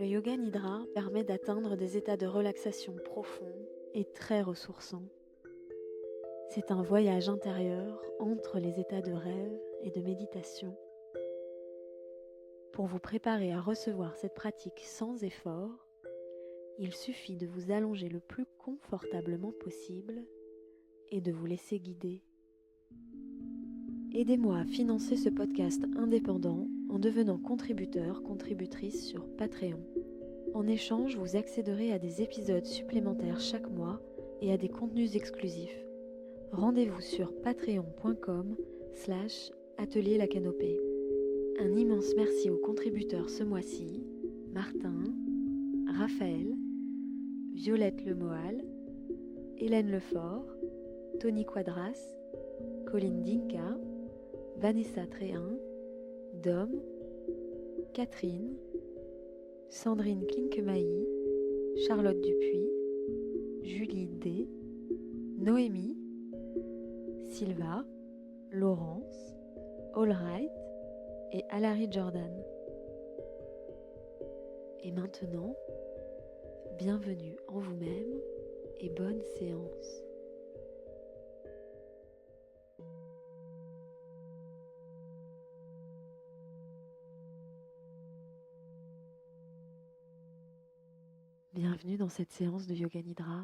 Le yoga nidra permet d'atteindre des états de relaxation profonds et très ressourçants. C'est un voyage intérieur entre les états de rêve et de méditation. Pour vous préparer à recevoir cette pratique sans effort, il suffit de vous allonger le plus confortablement possible et de vous laisser guider. Aidez-moi à financer ce podcast indépendant en devenant contributeur/contributrice sur Patreon. En échange, vous accéderez à des épisodes supplémentaires chaque mois et à des contenus exclusifs. Rendez-vous sur patreon.com/atelier la canopée. Un immense merci aux contributeurs ce mois-ci, Martin, Raphaël, Violette Lemoal, Hélène Lefort, Tony Quadras, Colline Dinka, Vanessa Tréhin, Dom, Catherine, Sandrine Klinkemailly, Charlotte Dupuis, Julie D, Noémie, Sylva, Laurence, Allright et Alary Jordan. Et maintenant, bienvenue en vous-même et bonne séance. Bienvenue dans cette séance de Yoga Nidra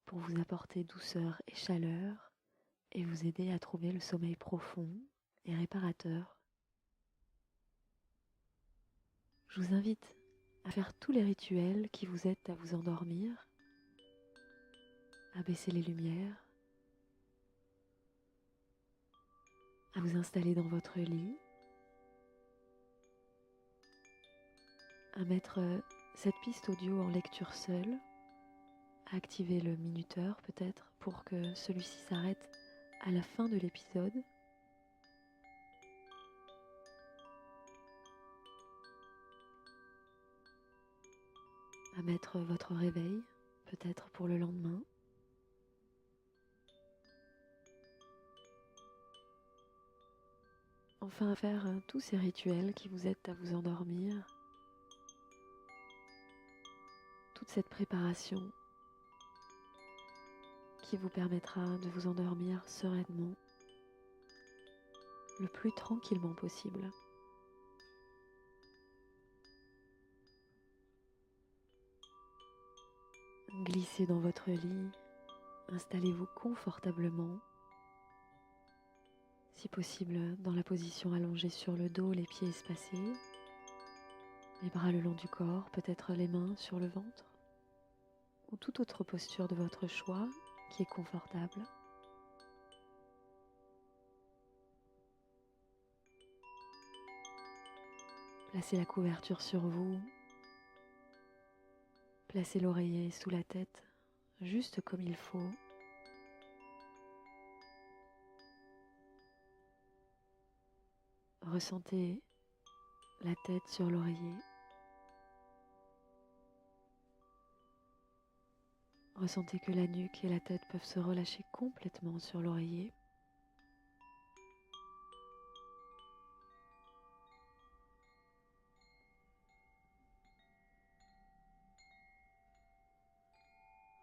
pour vous apporter douceur et chaleur et vous aider à trouver le sommeil profond et réparateur. Je vous invite à faire tous les rituels qui vous aident à vous endormir, à baisser les lumières, à vous installer dans votre lit, à mettre cette piste audio en lecture seule, à activer le minuteur peut-être pour que celui-ci s'arrête à la fin de l'épisode. À mettre votre réveil peut-être pour le lendemain. Enfin à faire tous ces rituels qui vous aident à vous endormir. Toute cette préparation qui vous permettra de vous endormir sereinement, le plus tranquillement possible. Glissez dans votre lit, installez-vous confortablement, si possible dans la position allongée sur le dos, les pieds espacés, les bras le long du corps, peut-être les mains sur le ventre, ou toute autre posture de votre choix qui est confortable. Placez la couverture sur vous, placez l'oreiller sous la tête, juste comme il faut. Ressentez la tête sur l'oreiller. Ressentez que la nuque et la tête peuvent se relâcher complètement sur l'oreiller.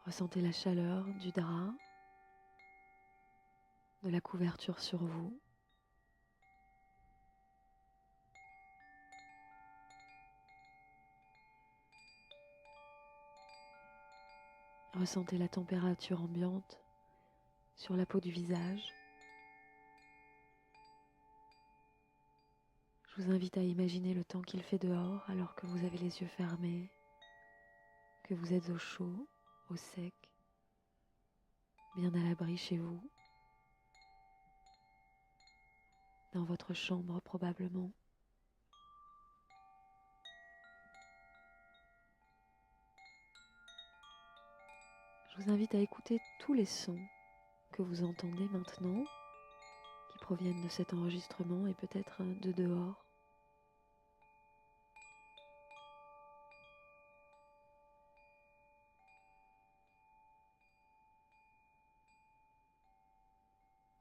Ressentez la chaleur du drap, de la couverture sur vous. Ressentez la température ambiante sur la peau du visage. Je vous invite à imaginer le temps qu'il fait dehors alors que vous avez les yeux fermés, que vous êtes au chaud, au sec, bien à l'abri chez vous, dans votre chambre probablement. Je vous invite à écouter tous les sons que vous entendez maintenant, qui proviennent de cet enregistrement et peut-être de dehors.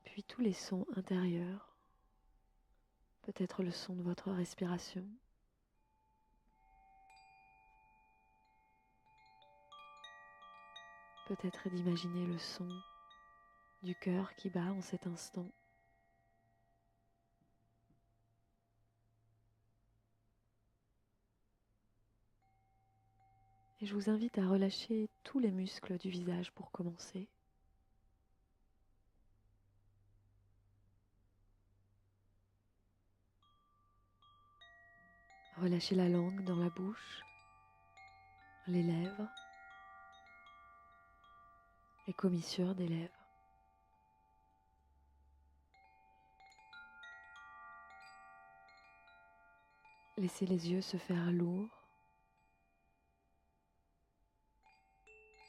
Puis tous les sons intérieurs, peut-être le son de votre respiration, peut-être d'imaginer le son du cœur qui bat en cet instant. Et je vous invite à relâcher tous les muscles du visage pour commencer. Relâchez la langue dans la bouche, les lèvres, les commissures des lèvres. Laissez les yeux se faire lourds.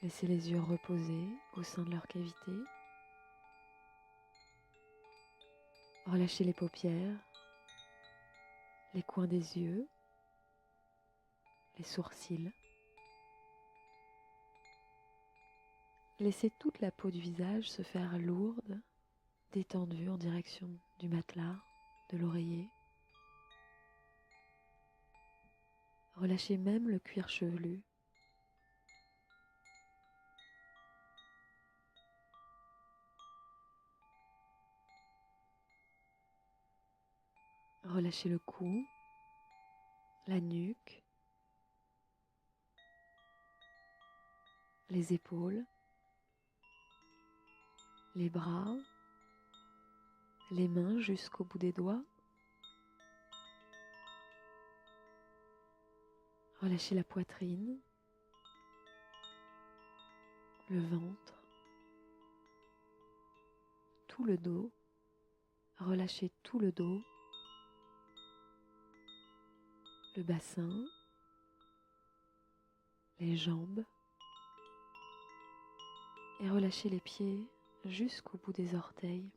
Laissez les yeux reposer au sein de leur cavité. Relâchez les paupières, les coins des yeux, les sourcils. Laissez toute la peau du visage se faire lourde, détendue en direction du matelas, de l'oreiller. Relâchez même le cuir chevelu. Relâchez le cou, la nuque, les épaules, les bras, les mains jusqu'au bout des doigts. Relâchez la poitrine, le ventre, tout le dos. Relâchez tout le dos, le bassin, les jambes. Et relâchez les pieds jusqu'au bout des orteils.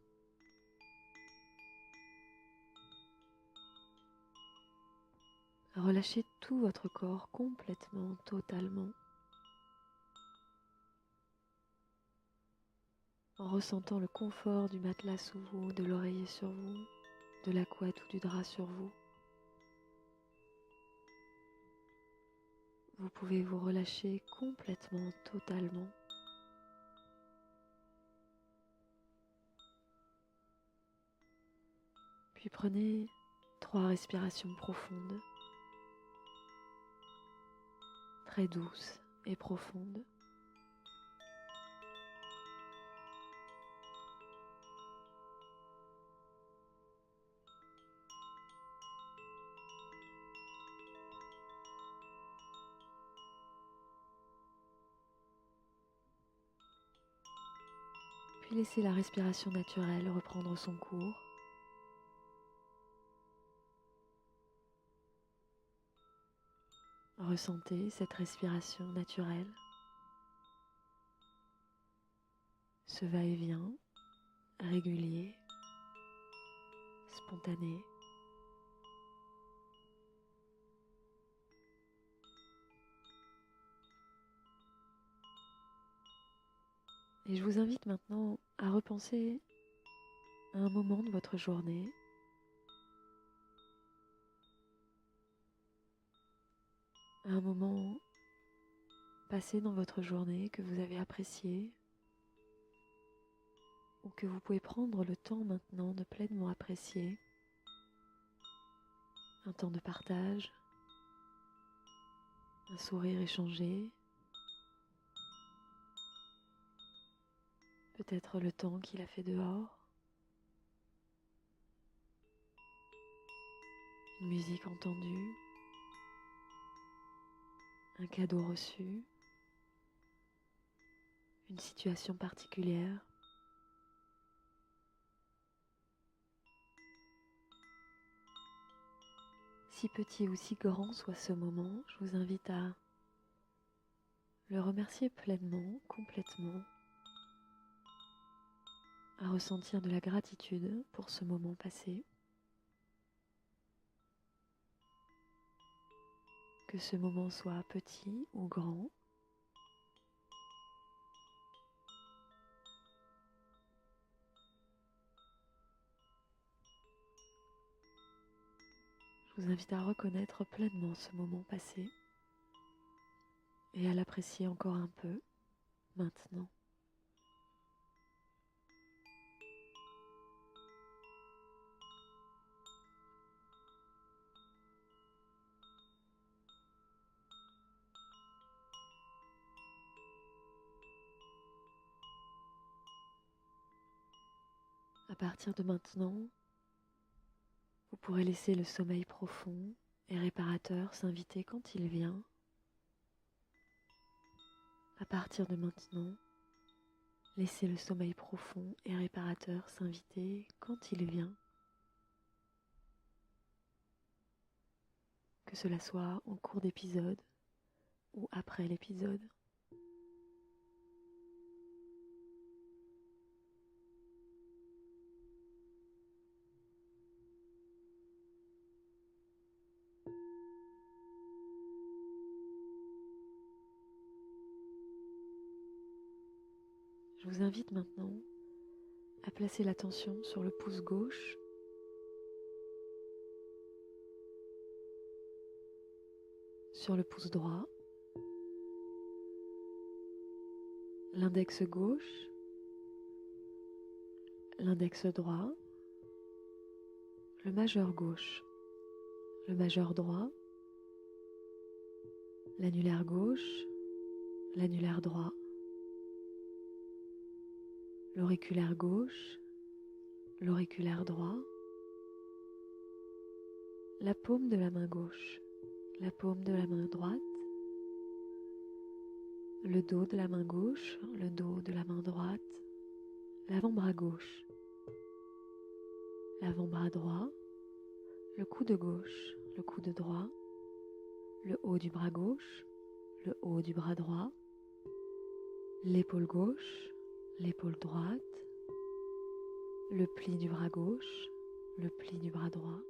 Relâchez tout votre corps complètement, totalement, en ressentant le confort du matelas sous vous, de l'oreiller sur vous, de la couette ou du drap sur vous. Vous pouvez vous relâcher complètement, totalement. Puis prenez 3 respirations profondes, très douces et profondes. Puis laissez la respiration naturelle reprendre son cours. Ressentez cette respiration naturelle, ce va-et-vient régulier, spontané. Et je vous invite maintenant à repenser à un moment de votre journée à un moment passé dans votre journée que vous avez apprécié ou que vous pouvez prendre le temps maintenant de pleinement apprécier. Un temps de partage, un sourire échangé, peut-être le temps qu'il a fait dehors, une musique entendue, un cadeau reçu, une situation particulière. Si petit ou si grand soit ce moment, je vous invite à le remercier pleinement, complètement, à ressentir de la gratitude pour ce moment passé. Que ce moment soit petit ou grand, je vous invite à reconnaître pleinement ce moment passé et à l'apprécier encore un peu. maintenant. À partir de maintenant, vous pourrez laisser le sommeil profond et réparateur s'inviter quand il vient. À partir de maintenant, laissez le sommeil profond et réparateur s'inviter quand il vient. Que cela soit en cours d'épisode ou après l'épisode. Je vous invite maintenant à placer l'attention sur le pouce gauche, sur le pouce droit, l'index gauche, l'index droit, le majeur gauche, le majeur droit, l'annulaire gauche, l'annulaire droit, l'auriculaire gauche, l'auriculaire droit, la paume de la main gauche, la paume de la main droite, le dos de la main gauche, le dos de la main droite, l'avant-bras gauche, l'avant-bras droit, le coude gauche, le coude droit, le haut du bras gauche, le haut du bras droit, l'épaule gauche, l'épaule droite, le pli du bras gauche, le pli du bras droit,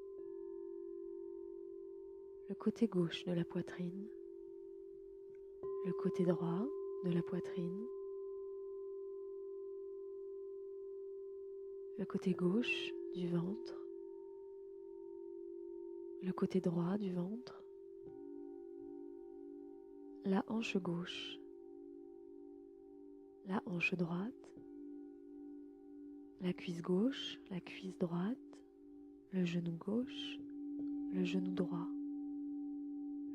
le côté gauche de la poitrine, le côté droit de la poitrine, le côté gauche du ventre, le côté droit du ventre, la hanche gauche, la hanche droite, la cuisse gauche, la cuisse droite, le genou gauche, le genou droit,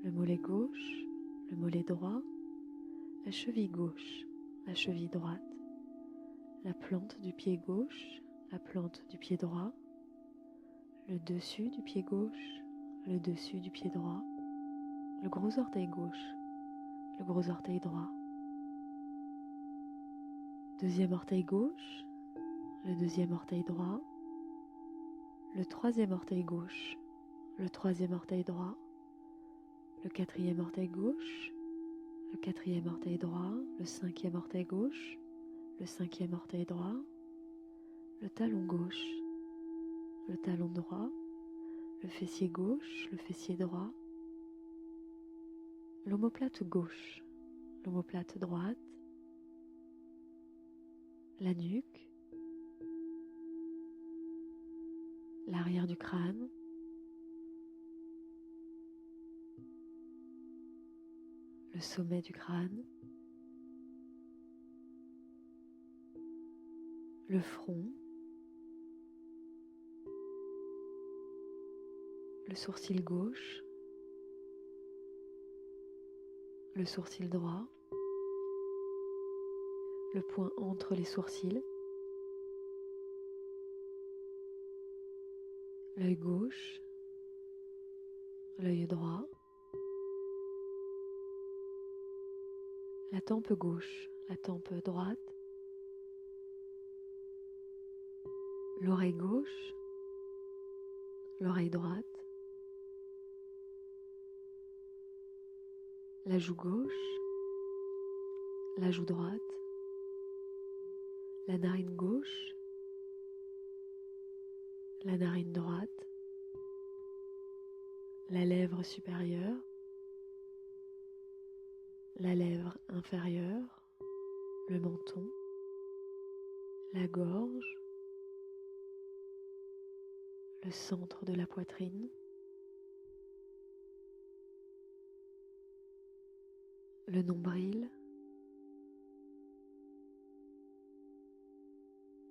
le mollet gauche, le mollet droit, la cheville gauche, la cheville droite, la plante du pied gauche, la plante du pied droit, le dessus du pied gauche, le dessus du pied droit, le gros orteil gauche, le gros orteil droit, deuxième orteil gauche, le deuxième orteil droit, le troisième orteil gauche, le troisième orteil droit, le quatrième orteil gauche, le quatrième orteil droit, le cinquième orteil gauche, le cinquième orteil droit, le talon gauche, le talon droit, le fessier gauche, le fessier droit, l'omoplate gauche, l'omoplate droite, la nuque, l'arrière du crâne, le sommet du crâne, le front, le sourcil gauche, le sourcil droit, le point entre les sourcils, l'œil gauche, l'œil droit, la tempe gauche, la tempe droite, l'oreille gauche, l'oreille droite, la joue gauche, la joue droite, la narine gauche, la narine droite, la lèvre supérieure, la lèvre inférieure, le menton, la gorge, le centre de la poitrine, le nombril,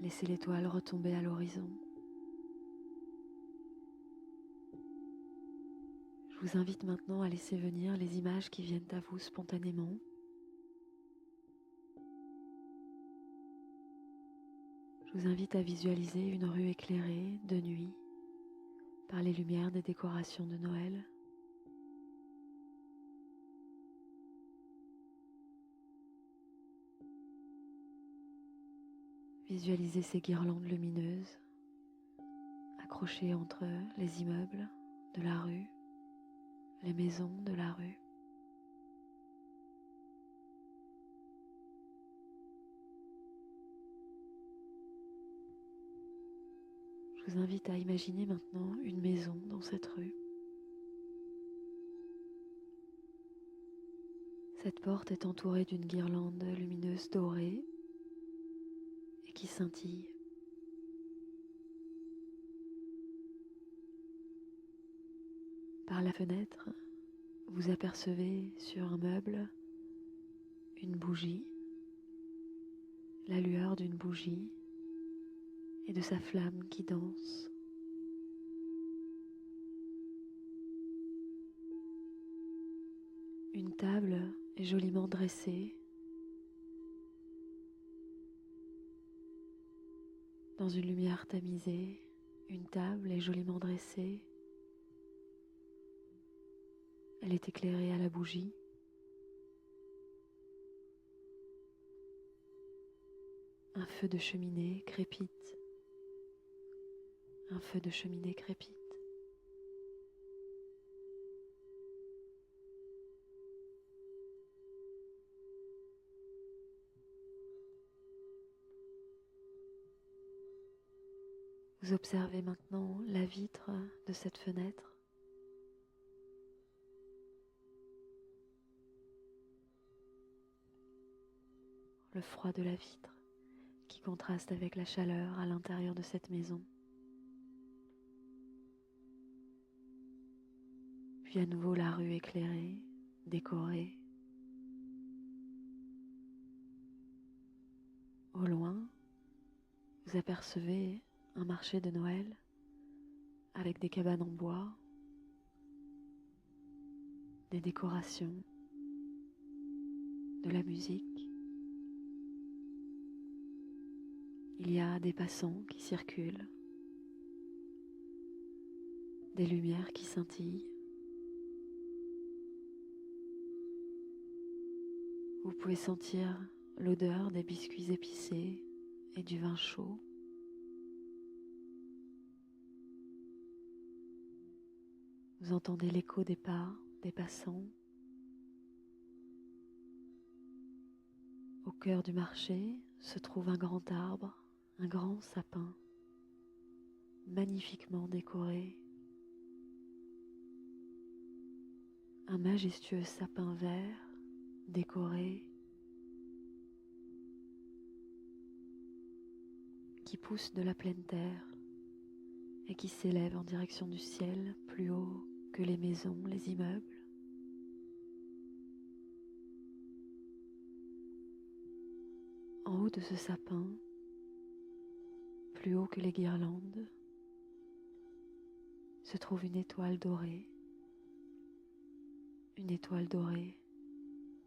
Laissez l'étoile retomber à l'horizon. Je vous invite maintenant à laisser venir les images qui viennent à vous spontanément. Je vous invite à visualiser une rue éclairée de nuit par les lumières des décorations de Noël. Visualisez ces guirlandes lumineuses accrochées entre les immeubles de la rue, les maisons de la rue. Je vous invite à imaginer maintenant une maison dans cette rue. Cette porte est entourée d'une guirlande lumineuse dorée et qui scintille. Par la fenêtre, vous apercevez sur un meuble une bougie, la lueur d'une bougie et de sa flamme qui danse. Une table est joliment dressée dans une lumière tamisée. Une table est joliment dressée. Elle est éclairée à la bougie. Un feu de cheminée crépite. Un feu de cheminée crépite. Vous observez maintenant la vitre de cette fenêtre. Le froid de la vitre qui contraste avec la chaleur à l'intérieur de cette maison. Puis à nouveau la rue éclairée, décorée. Au loin, vous apercevez un marché de Noël avec des cabanes en bois, des décorations, de la musique. Il y a des passants qui circulent, des lumières qui scintillent. Vous pouvez sentir l'odeur des biscuits épicés et du vin chaud. Vous entendez l'écho des pas des passants. Au cœur du marché se trouve un grand arbre, un grand sapin, magnifiquement décoré. Un majestueux sapin vert, décoré, qui pousse de la pleine terre et qui s'élève en direction du ciel, plus haut que les maisons, les immeubles. En haut de ce sapin, plus haut que les guirlandes, se trouve une étoile dorée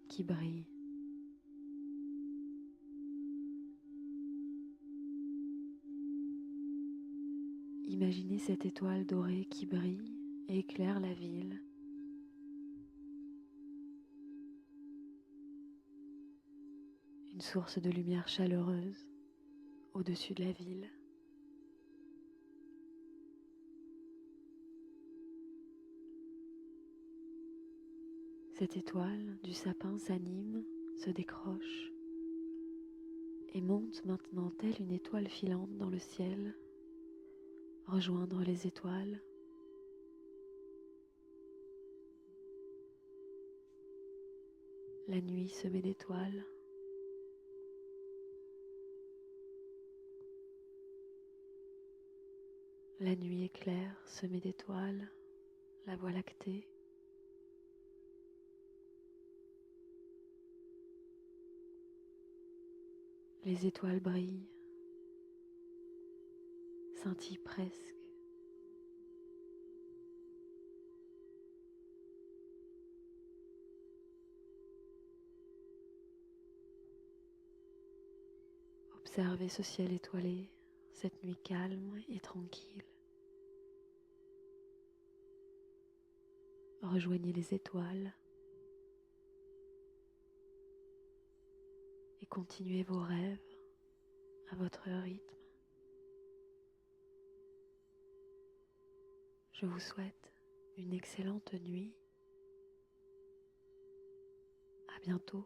qui brille. Imaginez cette étoile dorée qui brille et éclaire la ville. Une source de lumière chaleureuse au-dessus de la ville. Cette étoile du sapin s'anime, se décroche et monte maintenant telle une étoile filante dans le ciel, rejoindre les étoiles. La nuit semée d'étoiles. La nuit est claire, semée d'étoiles, la Voie lactée. Les étoiles brillent, scintille presque. Observez ce ciel étoilé, cette nuit calme et tranquille. Rejoignez les étoiles et continuez vos rêves à votre rythme. Je vous souhaite une excellente nuit. À bientôt.